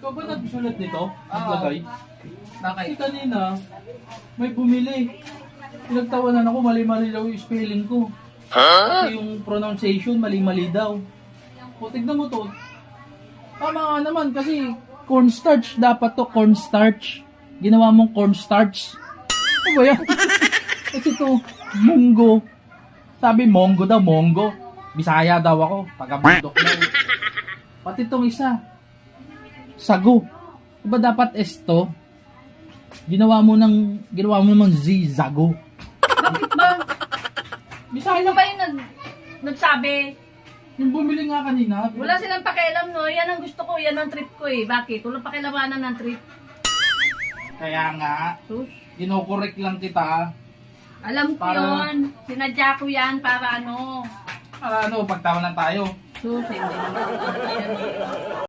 Ikaw ba nagsulat nito? Naglagay? Bakit? Kasi kanina, may bumili. Pinagtawanan ako, mali-mali daw yung spelling ko. Kasi yung pronunciation, mali-mali daw. O, tignan mo to. Tama nga naman kasi cornstarch dapat to, cornstarch. Ginawa mong cornstarch. Ano ba yan? Kasi to, munggo. Sabi monggo daw, monggo. Bisaya daw ako, taga-bundok daw. Pati itong isa, sago. Diba dapat esto? Ginawa mo naman Z, zago. Bakit ba? Bisaya Sino ba yung nagsabi? yung bumili nga kanina. Wala silang pakialam, no? Yan ang gusto ko, yan ang trip ko eh. Bakit? Walang pakialamanan ng trip. Kaya nga, Sus, ginokorek lang kita. alam ko Para- yun. Sinadya ko yan para ano. Para ano, pagtawanan tayo. Sus, hindi naman.